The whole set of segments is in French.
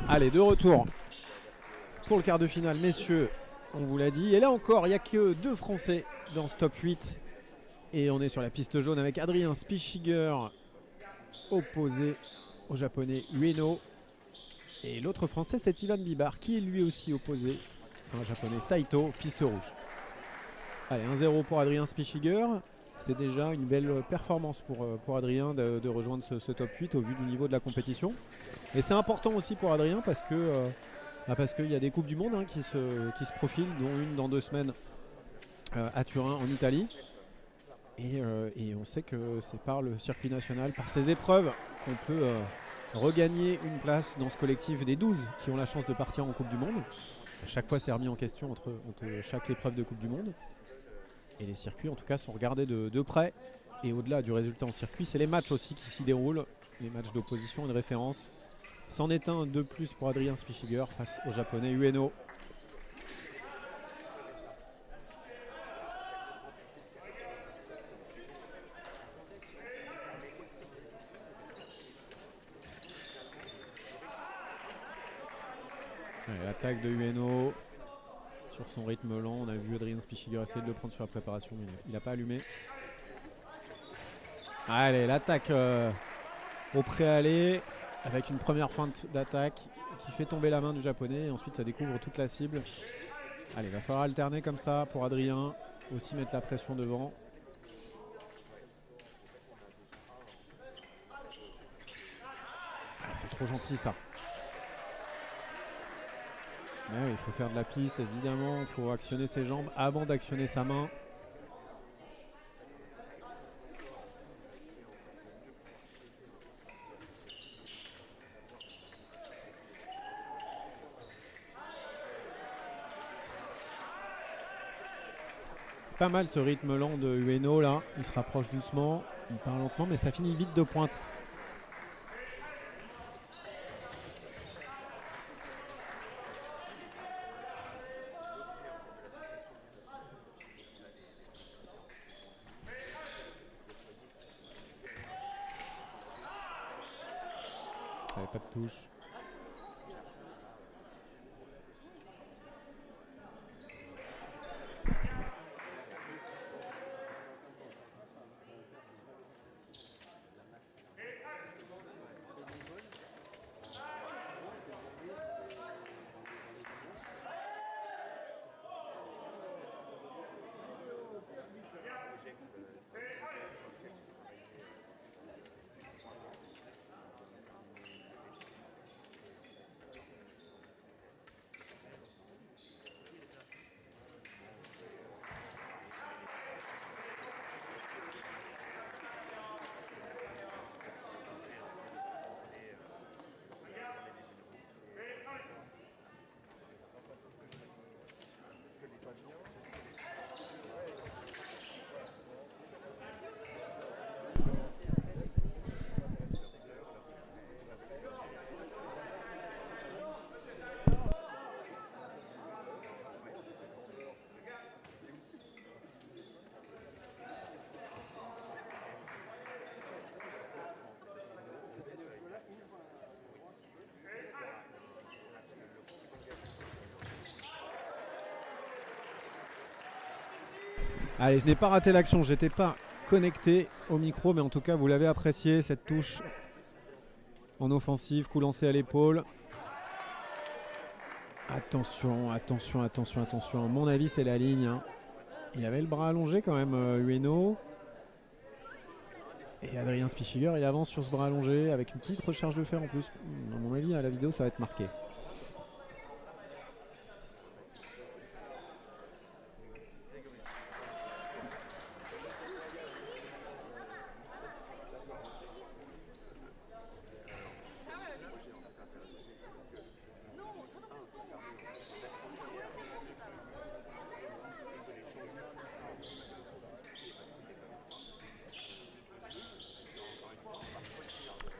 Allez, de retour pour le quart de finale, messieurs, on vous l'a dit. Et là encore, il n'y a que 2 Français dans ce top 8. Et on est sur la piste jaune avec Adrien Spichiger opposé au japonais Ueno. Et l'autre Français, c'est Ivan Bibar, qui est lui aussi opposé à un japonais Saito, piste rouge. Allez, 1-0 pour Adrien Spichiger. C'est déjà une belle performance pour Adrien de rejoindre ce top 8 au vu du niveau de la compétition. Et c'est important aussi pour Adrien parce que parce qu'il y a des Coupes du Monde hein, qui se profilent, dont une dans 2 semaines à Turin en Italie. Et on sait que c'est par le circuit national, par ces épreuves, qu'on peut regagner une place dans ce collectif des 12 qui ont la chance de partir en Coupe du Monde. À chaque fois, c'est remis en question entre chaque épreuve de Coupe du Monde. Et les circuits, en tout cas, sont regardés de près. Et au-delà du résultat en circuit, c'est les matchs aussi qui s'y déroulent. Les matchs d'opposition et de référence. C'en est un de plus pour Adrien Spichiger face au japonais Ueno. L'attaque de Ueno sur son rythme lent. On a vu Adrien Spichiger essayer de le prendre sur la préparation, mais il n'a pas allumé. Allez, l'attaque au préalé avec une première feinte d'attaque qui fait tomber la main du japonais. Et ensuite, ça découvre toute la cible. Allez, il va falloir alterner comme ça pour Adrien. Aussi mettre la pression devant. Ah, c'est trop gentil ça. Mais oui, il faut faire de la piste évidemment, il faut actionner ses jambes avant d'actionner sa main. Pas mal ce rythme lent de Ueno là, il se rapproche doucement, il part lentement mais ça finit vite de pointe. Pas de touche. Allez, je n'ai pas raté l'action, j'étais pas connecté au micro, mais en tout cas vous l'avez apprécié cette touche en offensive, coup lancé à l'épaule. Attention, attention, attention, attention. À mon avis, c'est la ligne. Hein. Il avait le bras allongé quand même, Ueno. Et Adrien Spichiger, il avance sur ce bras allongé avec une petite recharge de fer en plus. À mon avis, à la vidéo, ça va être marqué.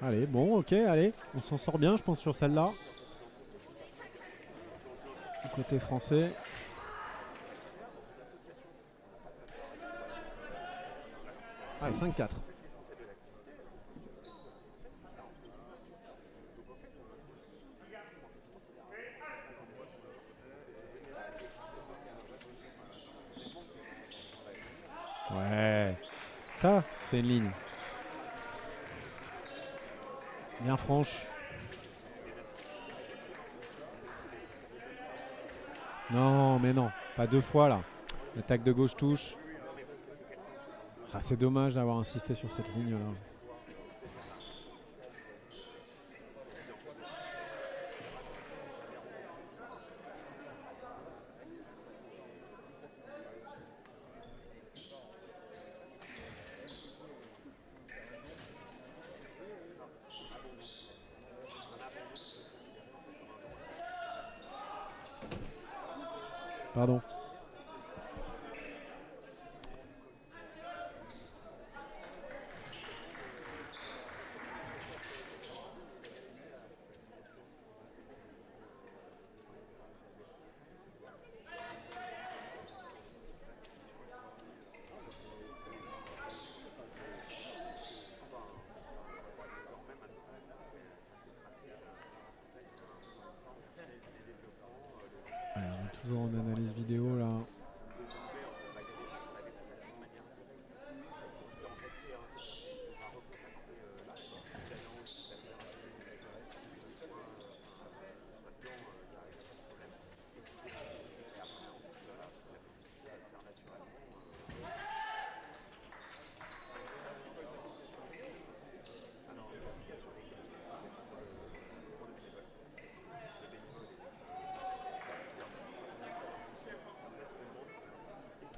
Allez, bon, ok, allez, on s'en sort bien, je pense, sur celle-là. Du côté français. Allez, 5-4. Ça, c'est une ligne. Bien franche. Non, mais non. Pas 2 fois là. L'attaque de gauche touche. Ah, c'est dommage d'avoir insisté sur cette ligne là. Pardon. Allez, on est toujours en analyse vidéo là.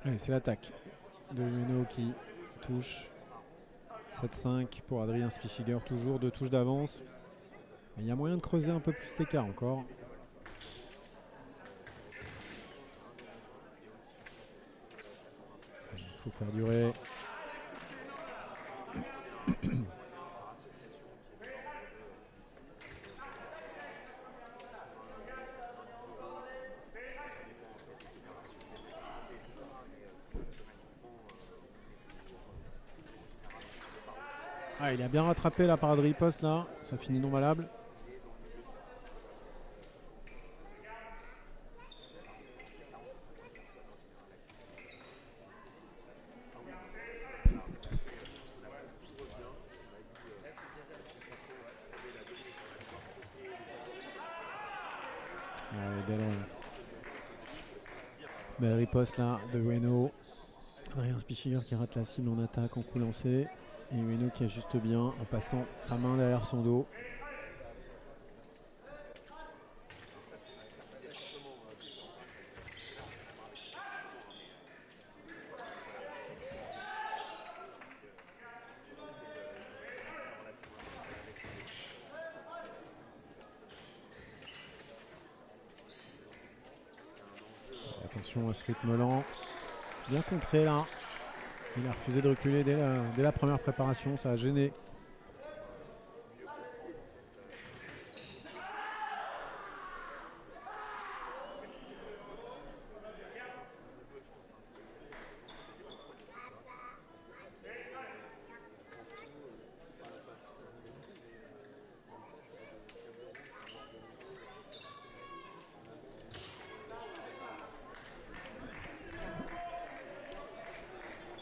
Allez, c'est l'attaque de Ueno qui touche. 7-5 pour Adrien Spichiger, toujours 2 touches d'avance. Il y a moyen de creuser un peu plus l'écart encore. Il faut faire durer. Ah, il a bien rattrapé la parade riposte là, ça finit non valable. Allez, belle riposte là de Ueno. Adrien Spichiger qui rate la cible en attaque en coup lancé. Et Ueno qui ajuste bien en passant sa main derrière son dos. Attention à ce rythme lent. Bien contré là. Il a refusé de reculer dès la première préparation, ça a gêné.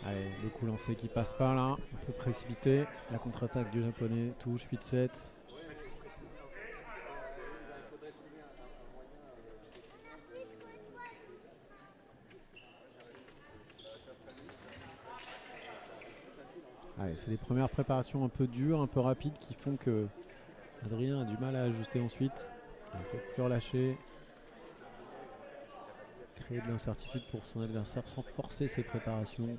Allez, le coup lancé qui passe pas là, un peu précipité. La contre-attaque du japonais touche 8-7. Allez, c'est les premières préparations un peu dures, un peu rapides qui font que Adrien a du mal à ajuster ensuite. Il ne faut plus relâcher. Créer de l'incertitude pour son adversaire sans forcer ses préparations.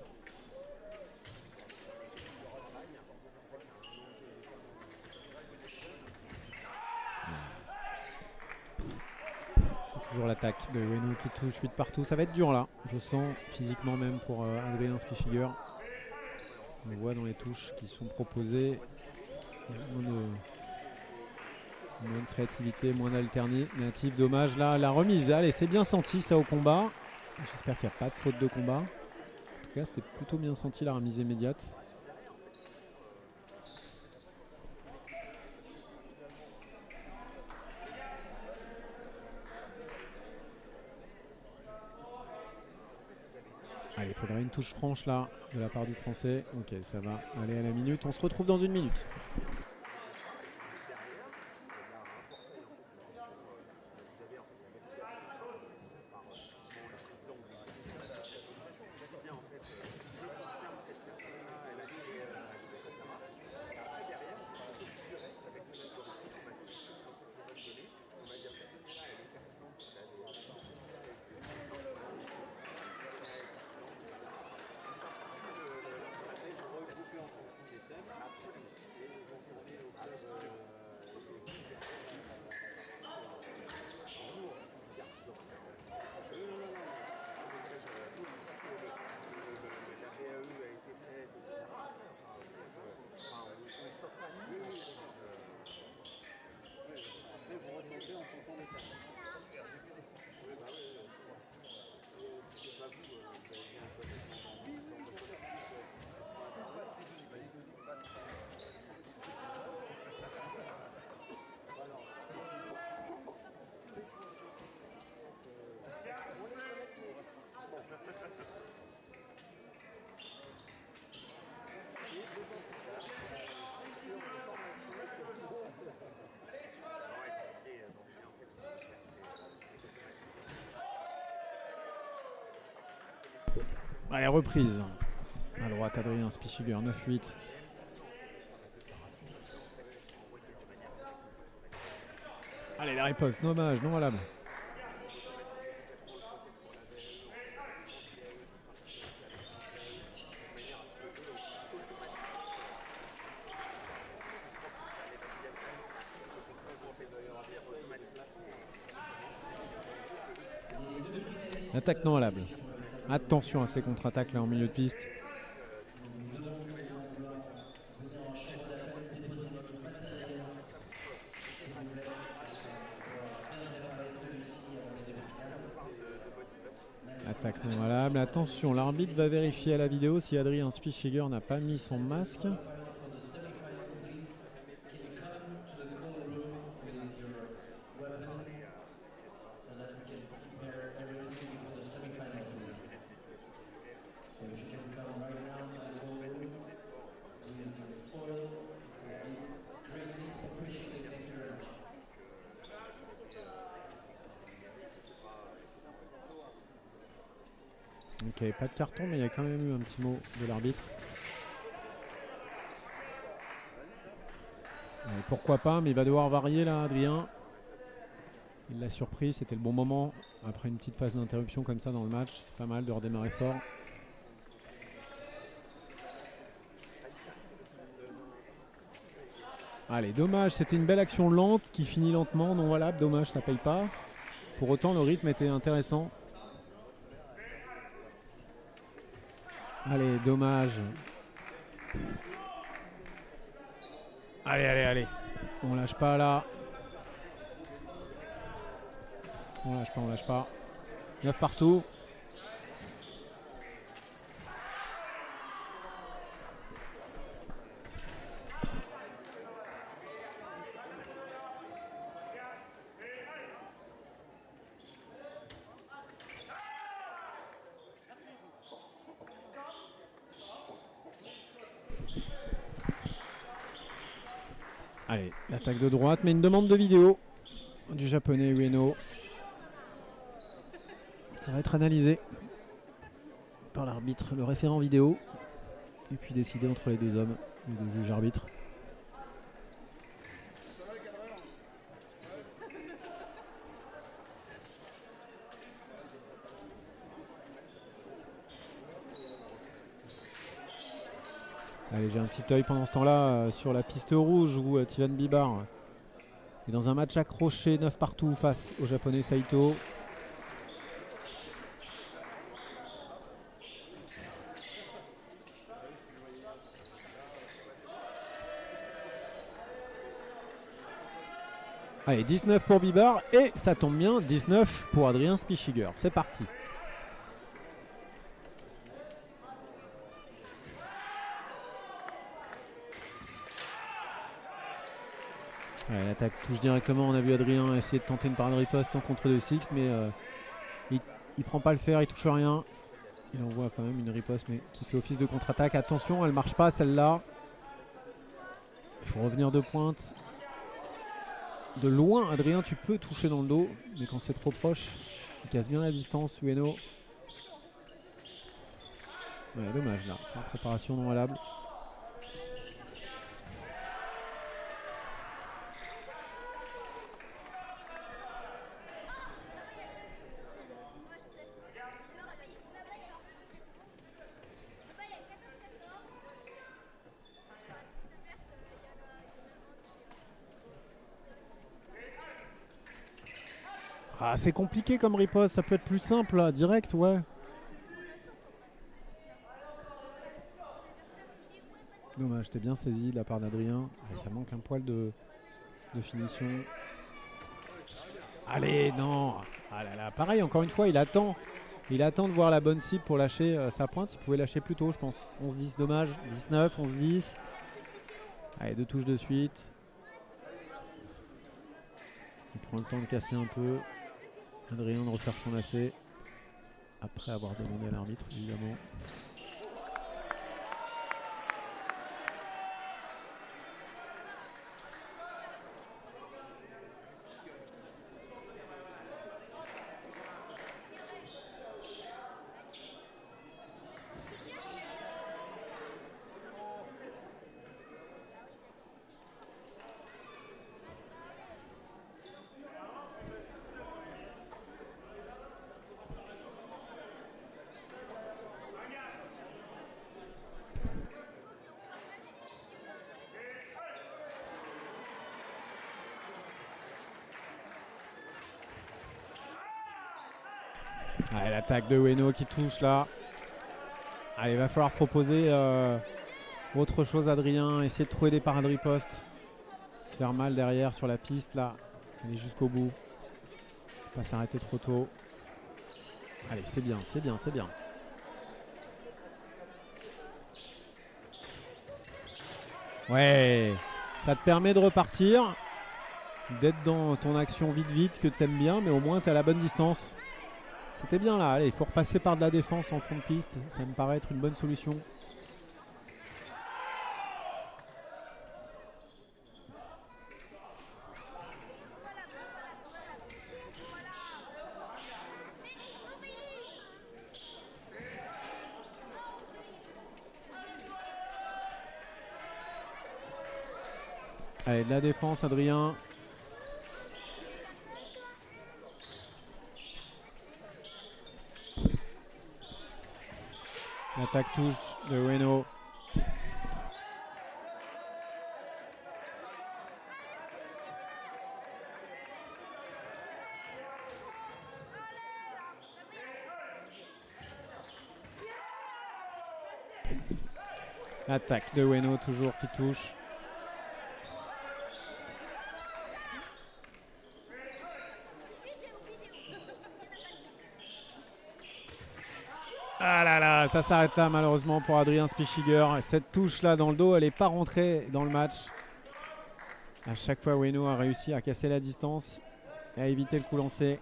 C'est toujours l'attaque de Ueno qui touche 8 partout. Ça va être dur là, je sens physiquement même pour Adrien Spichiger. On le voit dans les touches qui sont proposées. Il y a moins de créativité, moins d'alternative. Dommage là, la remise. Allez, c'est bien senti ça au combat. J'espère qu'il n'y a pas de faute de combat. En tout cas, c'était plutôt bien senti la remise immédiate. Allez, il faudrait une touche franche là de la part du français. Ok, ça va aller à la minute. On se retrouve dans une minute. Allez, reprise. À droite, Adrien Spichiger, 9-8. Allez, la riposte, dommage, non valable. Attaque non valable. Attention à ces contre-attaques là en milieu de piste. Attaque non valable. Attention, l'arbitre va vérifier à la vidéo si Adrien Spichiger n'a pas mis son masque. Ok, pas de carton, mais il y a quand même eu un petit mot de l'arbitre. Pourquoi pas, mais il va devoir varier là, Adrien. Il l'a surpris, c'était le bon moment. Après une petite phase d'interruption comme ça dans le match, c'est pas mal de redémarrer fort. Allez, dommage, c'était une belle action lente qui finit lentement, non valable, dommage, ça paye pas. Pour autant, le rythme était intéressant. Allez, dommage. Allez, allez, allez. On lâche pas là. On lâche pas, on lâche pas. 9 partout. Allez, l'attaque de droite, mais une demande de vidéo du japonais Ueno. Ça va être analysé par l'arbitre, le référent vidéo, et puis décidé entre les deux hommes, les deux juges arbitres. Allez, j'ai un petit œil pendant ce temps-là sur la piste rouge où Tivan Bibar est dans un match accroché, 9 partout face au japonais Saito. Allez, 19 pour Bibar et ça tombe bien, 19 pour Adrien Spichiger. C'est parti. Ouais, l'attaque touche directement, on a vu Adrien essayer de tenter une parade riposte en contre de Six, mais il prend pas le fer, il touche rien. Il envoie quand même une riposte mais qui fait office de contre-attaque. Attention, elle marche pas celle-là. Il faut revenir de pointe. De loin, Adrien, tu peux toucher dans le dos, mais quand c'est trop proche, il casse bien la distance. Ueno. Ouais, dommage là, c'est une préparation non valable. Ah, c'est compliqué comme riposte, ça peut être plus simple là, direct, ouais. Dommage, t'es bien saisi de la part d'Adrien. Ça manque un poil de finition. Allez, non. Ah là là, pareil, encore une fois, il attend. Il attend de voir la bonne cible pour lâcher sa pointe. Il pouvait lâcher plus tôt, je pense. 11-10, dommage. 19, 11-10. Allez, 2 touches de suite. Il prend le temps de casser un peu. Adrien de refaire son lacet. Après avoir demandé à l'arbitre, évidemment. Allez, l'attaque de Ueno qui touche là. Allez, il va falloir proposer autre chose, Adrien. Essayer de trouver des parades riposte. Se faire mal derrière sur la piste là. Aller jusqu'au bout. Pas s'arrêter trop tôt. Allez, c'est bien, c'est bien, c'est bien. Ouais, ça te permet de repartir. D'être dans ton action vite que t'aimes bien, mais au moins t'es à la bonne distance. C'était bien là, allez, il faut repasser par de la défense en fond de piste, ça me paraît être une bonne solution. Allez, de la défense, Adrien. L'attaque touche de Ueno. L'attaque de Ueno toujours qui touche. Ah là là, ça s'arrête là malheureusement pour Adrien Spichiger. Cette touche là dans le dos, elle n'est pas rentrée dans le match. À chaque fois, Ueno a réussi à casser la distance et à éviter le coup lancé.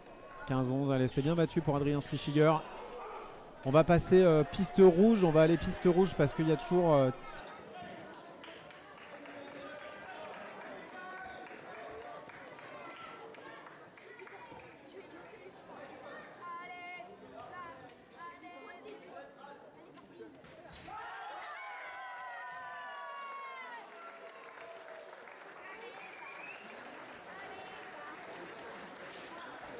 15-11, allez, c'était bien battu pour Adrien Spichiger. On va passer piste rouge, on va aller piste rouge parce qu'il y a toujours